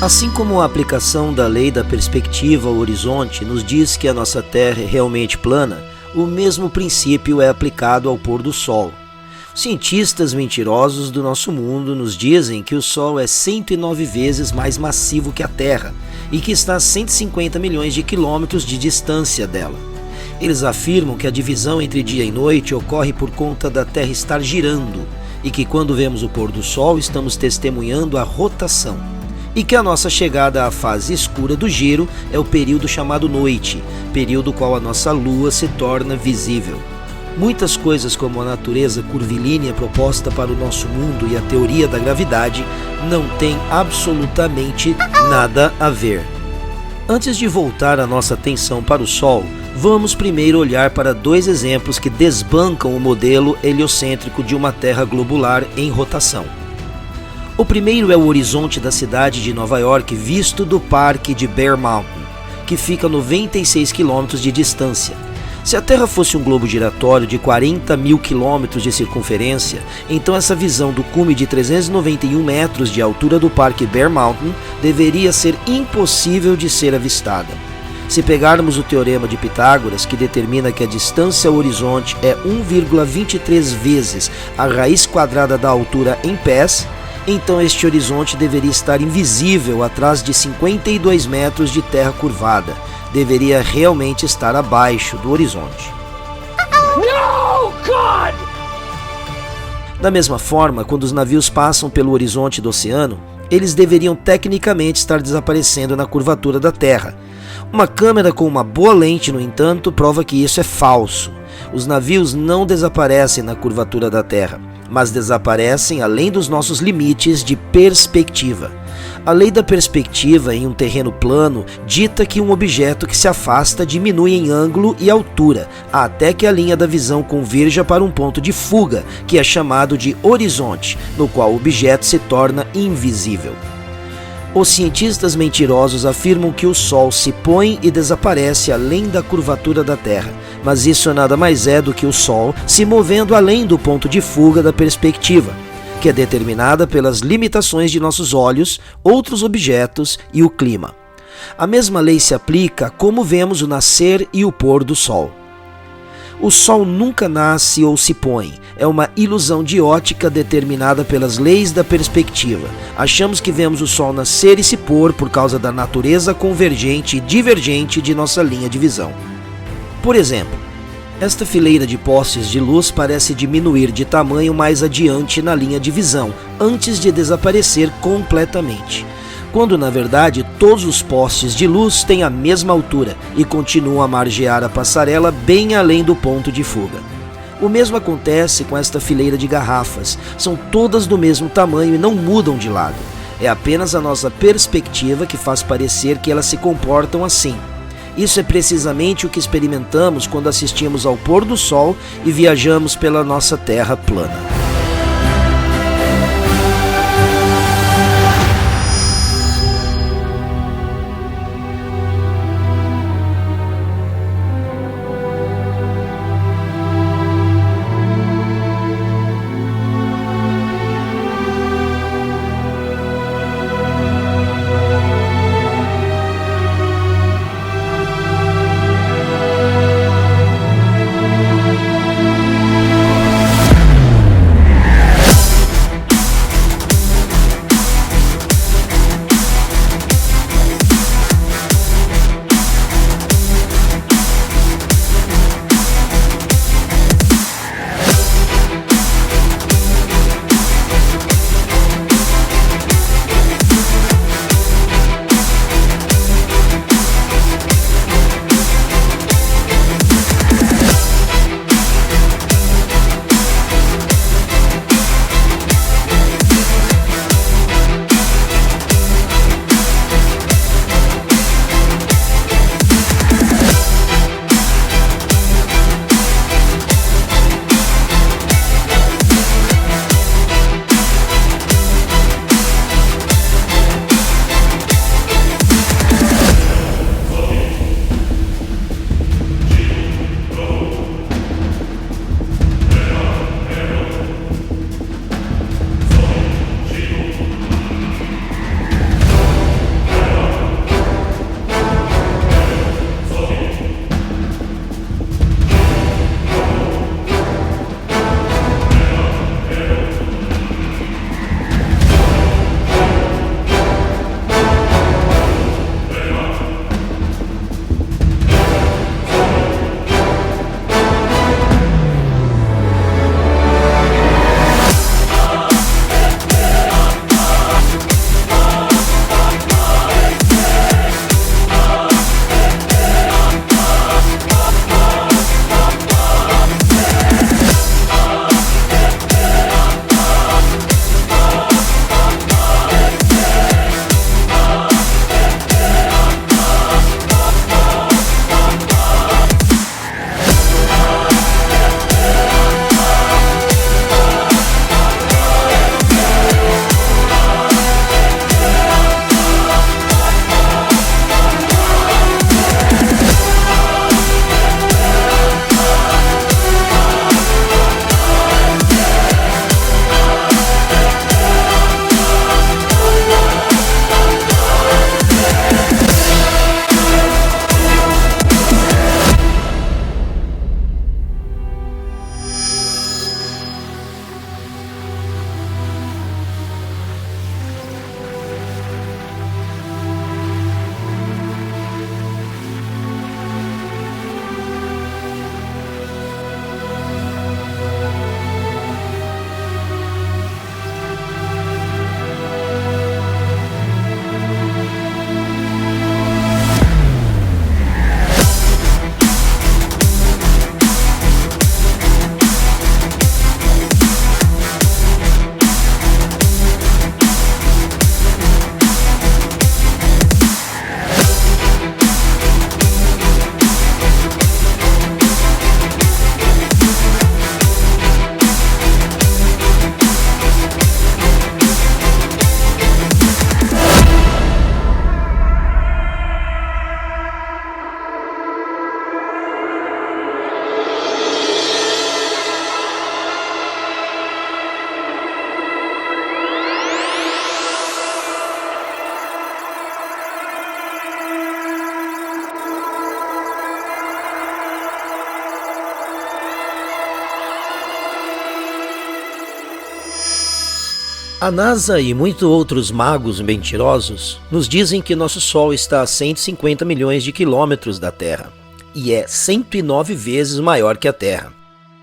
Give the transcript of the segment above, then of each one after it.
Assim como a aplicação da lei da perspectiva ao horizonte nos diz que a nossa Terra é realmente plana, o mesmo princípio é aplicado ao pôr do Sol. Cientistas mentirosos do nosso mundo nos dizem que o Sol é 109 vezes mais massivo que a Terra e que está a 150 milhões de quilômetros de distância dela. Eles afirmam que a divisão entre dia e noite ocorre por conta da Terra estar girando e que quando vemos o pôr do Sol estamos testemunhando a rotação. E que a nossa chegada à fase escura do giro é o período chamado noite, período qual a nossa Lua se torna visível. Muitas coisas como a natureza curvilínea proposta para o nosso mundo e a teoria da gravidade não têm absolutamente nada a ver. Antes de voltar a nossa atenção para o Sol, vamos primeiro olhar para dois exemplos que desbancam o modelo heliocêntrico de uma Terra globular em rotação. O primeiro é o horizonte da cidade de Nova York visto do parque de Bear Mountain, que fica a 96 quilômetros de distância. Se a Terra fosse um globo giratório de 40 mil quilômetros de circunferência, então essa visão do cume de 391 metros de altura do parque Bear Mountain deveria ser impossível de ser avistada. Se pegarmos o teorema de Pitágoras, que determina que a distância ao horizonte é 1,23 vezes a raiz quadrada da altura em pés, então este horizonte deveria estar invisível atrás de 52 metros de terra curvada. Deveria realmente estar abaixo do horizonte. No, God! Da mesma forma, quando os navios passam pelo horizonte do oceano, eles deveriam tecnicamente estar desaparecendo na curvatura da Terra. Uma câmera com uma boa lente, no entanto, prova que isso é falso. Os navios não desaparecem na curvatura da Terra, mas desaparecem além dos nossos limites de perspectiva. A lei da perspectiva em um terreno plano dita que um objeto que se afasta diminui em ângulo e altura, até que a linha da visão converja para um ponto de fuga, que é chamado de horizonte, no qual o objeto se torna invisível. Os cientistas mentirosos afirmam que o Sol se põe e desaparece além da curvatura da Terra, mas isso nada mais é do que o Sol se movendo além do ponto de fuga da perspectiva, que é determinada pelas limitações de nossos olhos, outros objetos e o clima. A mesma lei se aplica a como vemos o nascer e o pôr do Sol. O Sol nunca nasce ou se põe, é uma ilusão de ótica determinada pelas leis da perspectiva. Achamos que vemos o Sol nascer e se pôr por causa da natureza convergente e divergente de nossa linha de visão. Por exemplo, esta fileira de postes de luz parece diminuir de tamanho mais adiante na linha de visão, antes de desaparecer completamente, quando na verdade todos os postes de luz têm a mesma altura e continuam a margear a passarela bem além do ponto de fuga. O mesmo acontece com esta fileira de garrafas, são todas do mesmo tamanho e não mudam de lado. É apenas a nossa perspectiva que faz parecer que elas se comportam assim. Isso é precisamente o que experimentamos quando assistimos ao pôr do Sol e viajamos pela nossa Terra plana. A NASA e muitos outros magos mentirosos nos dizem que nosso Sol está a 150 milhões de quilômetros da Terra e é 109 vezes maior que a Terra.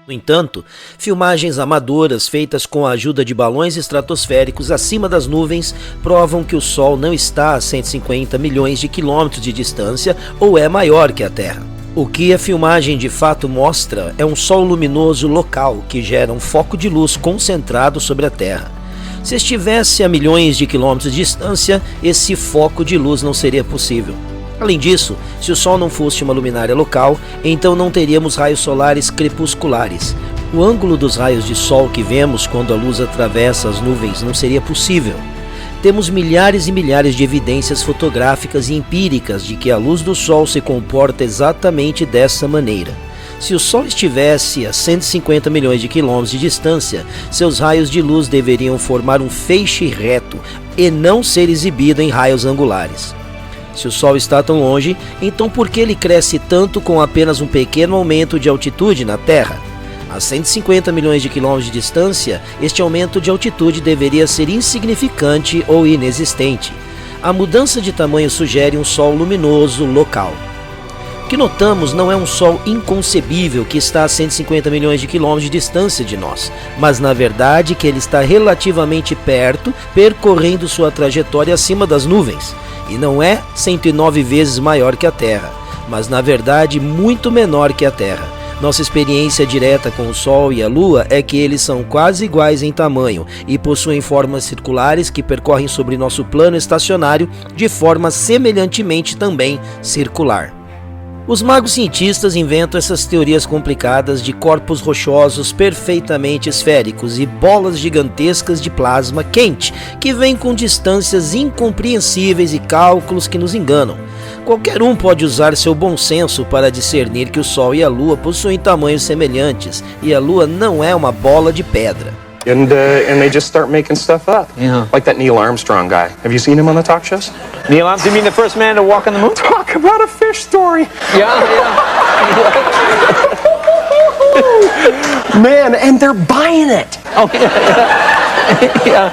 No entanto, filmagens amadoras feitas com a ajuda de balões estratosféricos acima das nuvens provam que o Sol não está a 150 milhões de quilômetros de distância ou é maior que a Terra. O que a filmagem de fato mostra é um Sol luminoso local que gera um foco de luz concentrado sobre a Terra. Se estivesse a milhões de quilômetros de distância, esse foco de luz não seria possível. Além disso, se o Sol não fosse uma luminária local, então não teríamos raios solares crepusculares. O ângulo dos raios de Sol que vemos quando a luz atravessa as nuvens não seria possível. Temos milhares e milhares de evidências fotográficas e empíricas de que a luz do Sol se comporta exatamente dessa maneira. Se o Sol estivesse a 150 milhões de quilômetros de distância, seus raios de luz deveriam formar um feixe reto e não ser exibido em raios angulares. Se o Sol está tão longe, então por que ele cresce tanto com apenas um pequeno aumento de altitude na Terra? A 150 milhões de quilômetros de distância, este aumento de altitude deveria ser insignificante ou inexistente. A mudança de tamanho sugere um Sol luminoso local. O que notamos não é um Sol inconcebível que está a 150 milhões de quilômetros de distância de nós, mas na verdade que ele está relativamente perto, percorrendo sua trajetória acima das nuvens. E não é 109 vezes maior que a Terra, mas na verdade muito menor que a Terra. Nossa experiência direta com o Sol e a Lua é que eles são quase iguais em tamanho e possuem formas circulares que percorrem sobre nosso plano estacionário de forma semelhantemente também circular. Os magos cientistas inventam essas teorias complicadas de corpos rochosos perfeitamente esféricos e bolas gigantescas de plasma quente que vêm com distâncias incompreensíveis e cálculos que nos enganam. Qualquer um pode usar seu bom senso para discernir que o Sol e a Lua possuem tamanhos semelhantes e a Lua não é uma bola de pedra. And they just start making stuff up. Yeah. Like that Neil Armstrong guy. Have you seen him on the talk shows? Neil Armstrong, you mean the first man to walk on the moon? Talk about a fish story. Yeah. Man, and they're buying it. Oh, yeah. Yeah.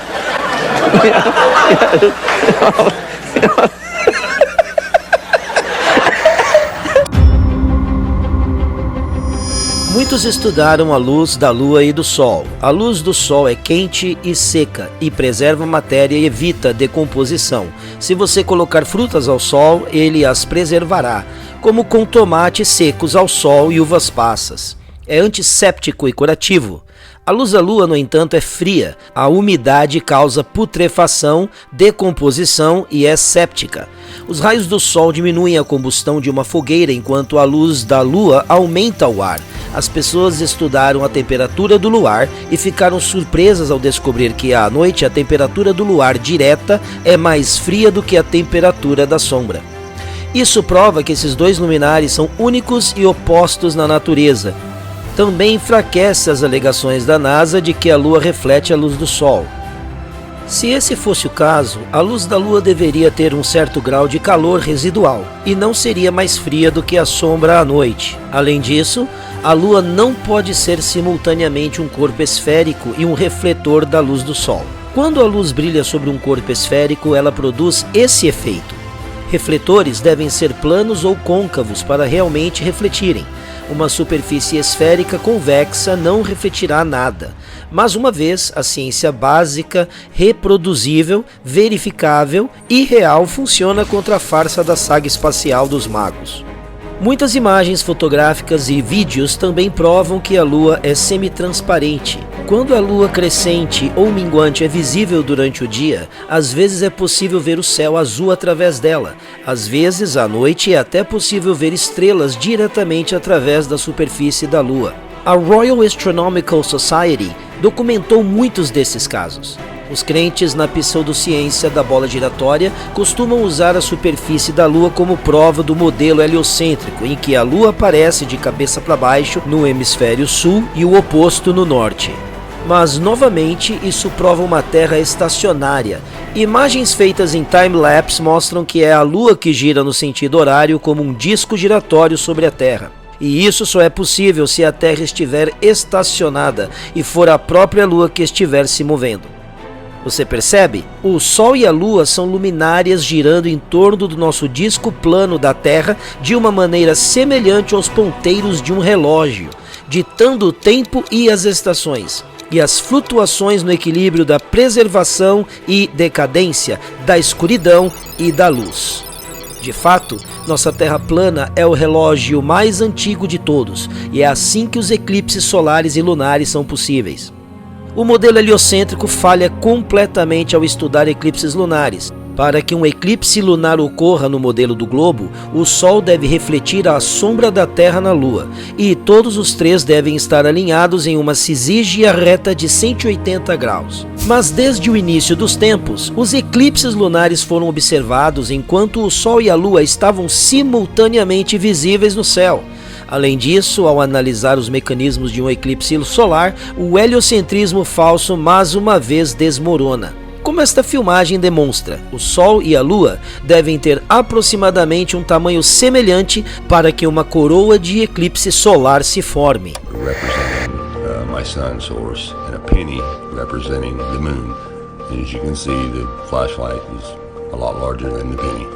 Muitos estudaram a luz da Lua e do Sol. A luz do Sol é quente e seca e preserva a matéria e evita a decomposição. Se você colocar frutas ao Sol, ele as preservará, como com tomates secos ao Sol e uvas passas. É antisséptico e curativo. A luz da Lua, no entanto, é fria. A umidade causa putrefação, decomposição e é séptica. Os raios do Sol diminuem a combustão de uma fogueira, enquanto a luz da Lua aumenta o ar. As pessoas estudaram a temperatura do luar e ficaram surpresas ao descobrir que à noite a temperatura do luar direta é mais fria do que a temperatura da sombra. Isso prova que esses dois luminares são únicos e opostos na natureza. Também enfraquece as alegações da NASA de que a Lua reflete a luz do Sol. Se esse fosse o caso, a luz da Lua deveria ter um certo grau de calor residual e não seria mais fria do que a sombra à noite. Além disso, a Lua não pode ser simultaneamente um corpo esférico e um refletor da luz do Sol. Quando a luz brilha sobre um corpo esférico, ela produz esse efeito. Refletores devem ser planos ou côncavos para realmente refletirem. Uma superfície esférica convexa não refletirá nada. Mas uma vez a ciência básica, reproduzível, verificável e real funciona contra a farsa da saga espacial dos magos. Muitas imagens fotográficas e vídeos também provam que a Lua é semitransparente. Quando a Lua crescente ou minguante é visível durante o dia, às vezes é possível ver o céu azul através dela. Às vezes, à noite, é até possível ver estrelas diretamente através da superfície da Lua. A Royal Astronomical Society documentou muitos desses casos. Os crentes na pseudociência da bola giratória costumam usar a superfície da Lua como prova do modelo heliocêntrico, em que a Lua aparece de cabeça para baixo no hemisfério sul e o oposto no norte. Mas, novamente, isso prova uma Terra estacionária. Imagens feitas em time-lapse mostram que é a Lua que gira no sentido horário como um disco giratório sobre a Terra. E isso só é possível se a Terra estiver estacionada e for a própria Lua que estiver se movendo. Você percebe? O Sol e a Lua são luminárias girando em torno do nosso disco plano da Terra de uma maneira semelhante aos ponteiros de um relógio, ditando o tempo e as estações, e as flutuações no equilíbrio da preservação e decadência, da escuridão e da luz. De fato, nossa Terra plana é o relógio mais antigo de todos, e é assim que os eclipses solares e lunares são possíveis. O modelo heliocêntrico falha completamente ao estudar eclipses lunares. Para que um eclipse lunar ocorra no modelo do globo, o Sol deve refletir a sombra da Terra na Lua, e todos os três devem estar alinhados em uma cisígia reta de 180 graus. Mas desde o início dos tempos, os eclipses lunares foram observados enquanto o Sol e a Lua estavam simultaneamente visíveis no céu. Além disso, ao analisar os mecanismos de um eclipse solar, o heliocentrismo falso mais uma vez desmorona. Como esta filmagem demonstra, o Sol e a Lua devem ter aproximadamente um tamanho semelhante para que uma coroa de eclipse solar se forme. Representing my sun's source and a penny representing the moon. And as you can see, the flashlight is a lot larger than the penny.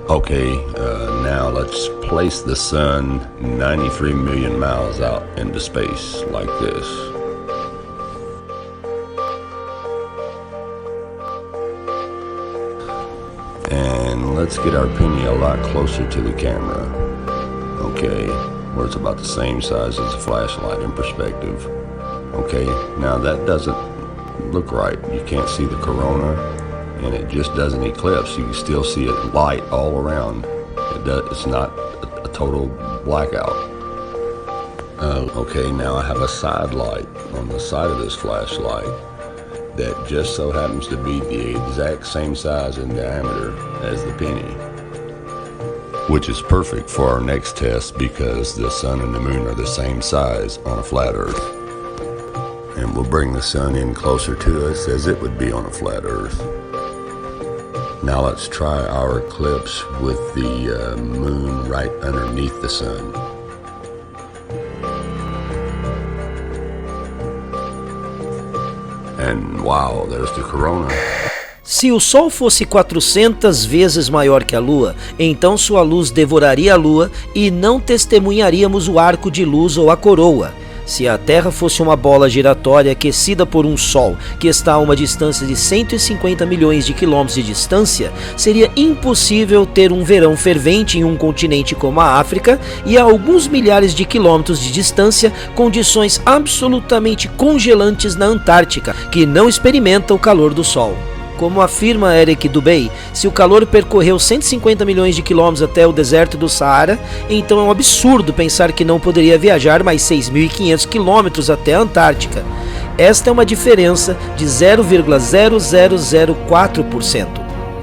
Okay, now let's place the sun 93 million miles out into space like this. And let's get our penny a lot closer to the camera. Okay, where it's about the same size as a flashlight in perspective. Okay, now that doesn't look right. You can't see the corona. And it just doesn't eclipse. You can still see it light all around. It's not a total blackout. Okay, now I have a side light on the side of this flashlight that just so happens to be the exact same size and diameter as the penny, which is perfect for our next test because the sun and the moon are the same size on a flat Earth. And we'll bring the sun in closer to us as it would be on a flat Earth. Now let's try our eclipse with the moon right underneath the sun. And wow, there's the corona. Se o Sol fosse 400 vezes maior que a Lua, então sua luz devoraria a Lua e não testemunharíamos o arco de luz ou a coroa. Se a Terra fosse uma bola giratória aquecida por um Sol que está a uma distância de 150 milhões de quilômetros de distância, seria impossível ter um verão fervente em um continente como a África e a alguns milhares de quilômetros de distância, condições absolutamente congelantes na Antártica, que não experimenta o calor do Sol. Como afirma Eric Dubay, se o calor percorreu 150 milhões de quilômetros até o deserto do Saara, então é um absurdo pensar que não poderia viajar mais 6.500 quilômetros até a Antártica. Esta é uma diferença de 0,0004%.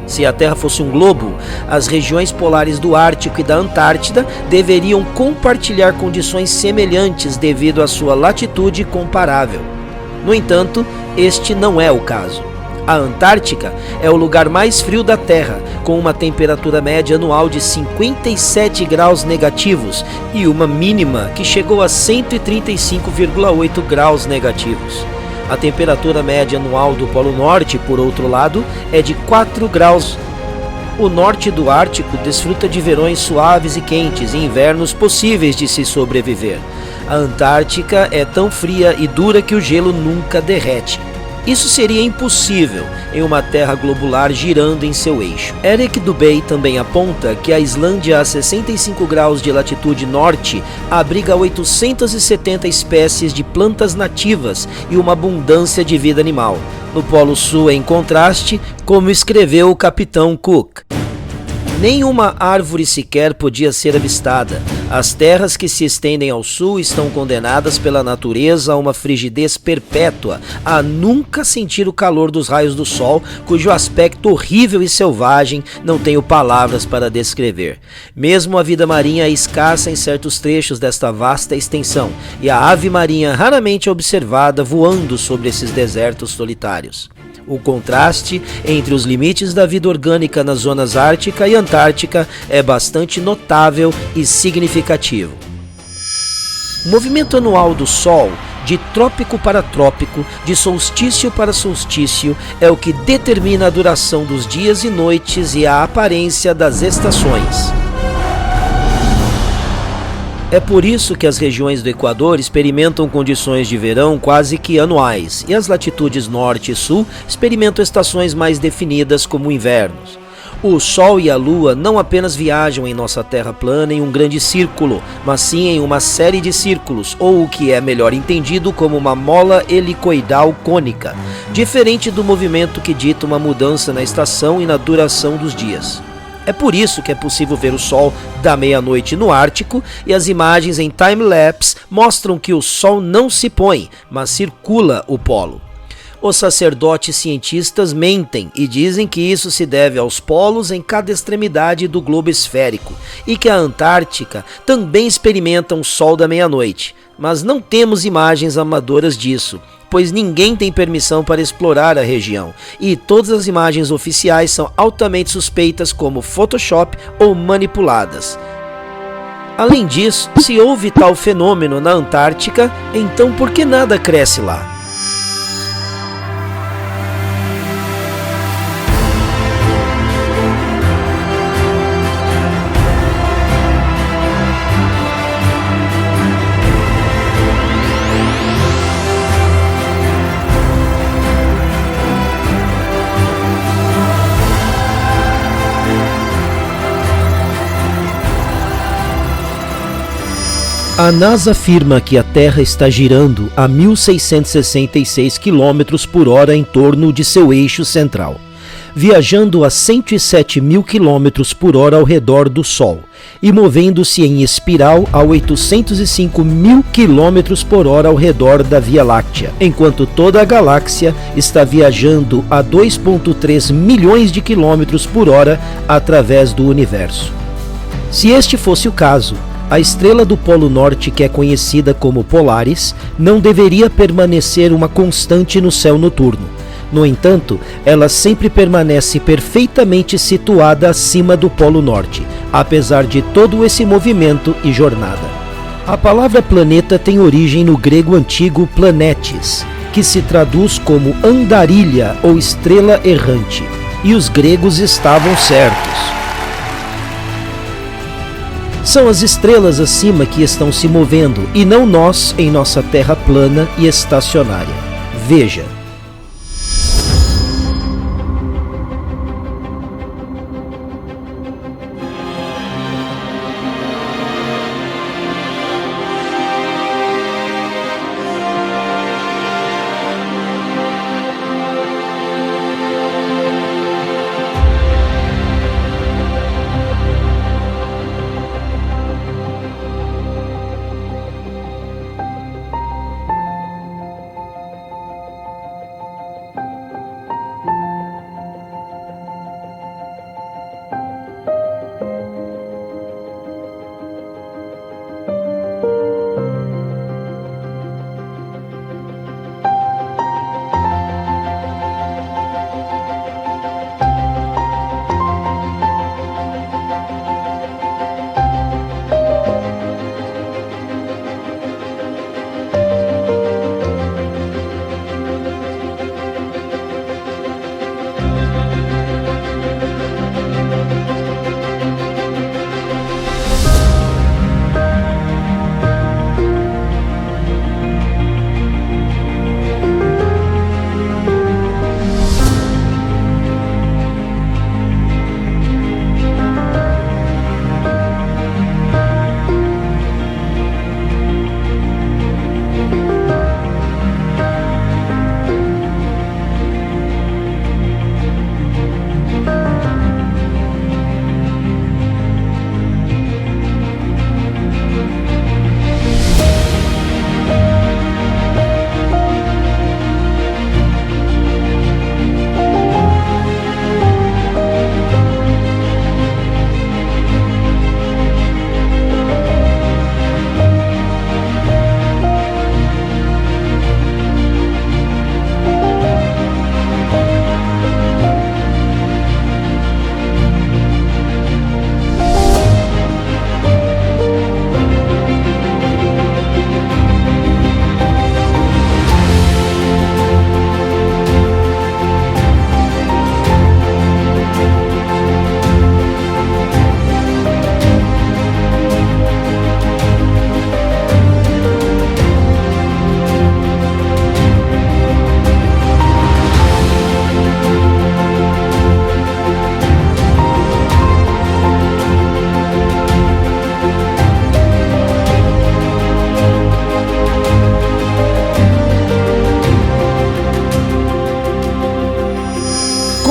Se a Terra fosse um globo, as regiões polares do Ártico e da Antártida deveriam compartilhar condições semelhantes devido à sua latitude comparável. No entanto, este não é o caso. A Antártica é o lugar mais frio da Terra, com uma temperatura média anual de 57 graus negativos e uma mínima que chegou a 135,8 graus negativos. A temperatura média anual do Polo Norte, por outro lado, é de 4 graus. O norte do Ártico desfruta de verões suaves e quentes e invernos possíveis de se sobreviver. A Antártica é tão fria e dura que o gelo nunca derrete. Isso seria impossível em uma Terra globular girando em seu eixo. Eric Dubay também aponta que a Islândia, a 65 graus de latitude norte, abriga 870 espécies de plantas nativas e uma abundância de vida animal. No Polo Sul, em contraste, como escreveu o Capitão Cook, nenhuma árvore sequer podia ser avistada. As terras que se estendem ao sul estão condenadas pela natureza a uma frigidez perpétua, a nunca sentir o calor dos raios do sol, cujo aspecto horrível e selvagem não tenho palavras para descrever. Mesmo a vida marinha é escassa em certos trechos desta vasta extensão, e a ave marinha raramente é observada voando sobre esses desertos solitários. O contraste entre os limites da vida orgânica nas zonas ártica e antártica é bastante notável e significativo. O movimento anual do Sol, de trópico para trópico, de solstício para solstício, é o que determina a duração dos dias e noites e a aparência das estações. É por isso que as regiões do Equador experimentam condições de verão quase que anuais, e as latitudes norte e sul experimentam estações mais definidas como invernos. O Sol e a Lua não apenas viajam em nossa Terra plana em um grande círculo, mas sim em uma série de círculos, ou o que é melhor entendido como uma mola helicoidal cônica, diferente do movimento que dita uma mudança na estação e na duração dos dias. É por isso que é possível ver o Sol da meia-noite no Ártico, e as imagens em time-lapse mostram que o Sol não se põe, mas circula o polo. Os sacerdotes cientistas mentem e dizem que isso se deve aos polos em cada extremidade do globo esférico e que a Antártica também experimenta um Sol da meia-noite, mas não temos imagens amadoras disso, pois ninguém tem permissão para explorar a região, e todas as imagens oficiais são altamente suspeitas como Photoshop ou manipuladas. Além disso, se houve tal fenômeno na Antártica, então por que nada cresce lá? A NASA afirma que a Terra está girando a 1.666 km por hora em torno de seu eixo central, viajando a 107.000 km por hora ao redor do Sol e movendo-se em espiral a 805.000 km por hora ao redor da Via Láctea, enquanto toda a galáxia está viajando a 2,3 milhões de quilômetros por hora através do universo. Se este fosse o caso, a estrela do Polo Norte, que é conhecida como Polaris, não deveria permanecer uma constante no céu noturno. No entanto, ela sempre permanece perfeitamente situada acima do Polo Norte, apesar de todo esse movimento e jornada. A palavra planeta tem origem no grego antigo planetes, que se traduz como andarilha ou estrela errante, e os gregos estavam certos. São as estrelas acima que estão se movendo, e não nós em nossa Terra plana e estacionária. Veja.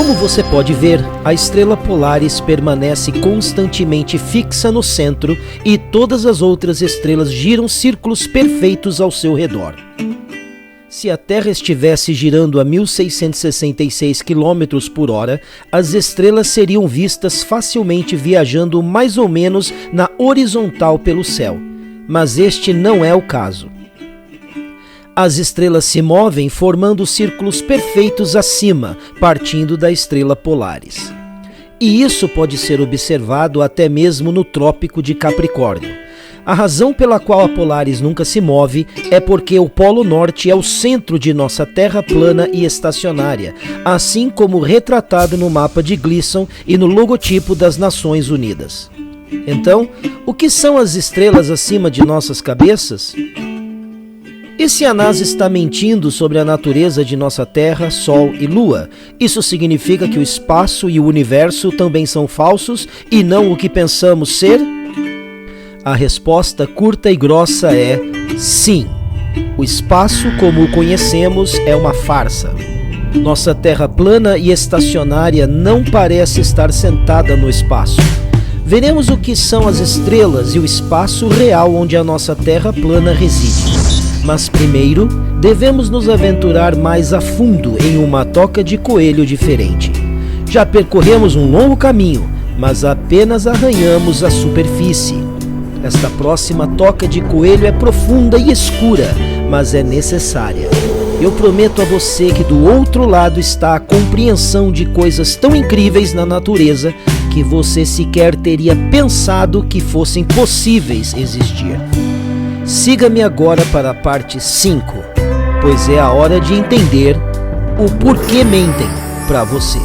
Como você pode ver, a estrela Polaris permanece constantemente fixa no centro e todas as outras estrelas giram círculos perfeitos ao seu redor. Se a Terra estivesse girando a 1.666 km por hora, as estrelas seriam vistas facilmente viajando mais ou menos na horizontal pelo céu, mas este não é o caso. As estrelas se movem formando círculos perfeitos acima, partindo da estrela Polaris. E isso pode ser observado até mesmo no Trópico de Capricórnio. A razão pela qual a Polaris nunca se move é porque o Polo Norte é o centro de nossa Terra plana e estacionária, assim como retratado no mapa de Gleason e no logotipo das Nações Unidas. Então, o que são as estrelas acima de nossas cabeças? E se a NASA está mentindo sobre a natureza de nossa Terra, Sol e Lua, isso significa que o espaço e o universo também são falsos e não o que pensamos ser? A resposta curta e grossa é sim. O espaço, como o conhecemos, é uma farsa. Nossa Terra plana e estacionária não parece estar sentada no espaço. Veremos o que são as estrelas e o espaço real onde a nossa Terra plana reside. Mas primeiro, devemos nos aventurar mais a fundo em uma toca de coelho diferente. Já percorremos um longo caminho, mas apenas arranhamos a superfície. Esta próxima toca de coelho é profunda e escura, mas é necessária. Eu prometo a você que do outro lado está a compreensão de coisas tão incríveis na natureza que você sequer teria pensado que fossem possíveis existir. Siga-me agora para a parte 5, pois é a hora de entender o porquê mentem para você.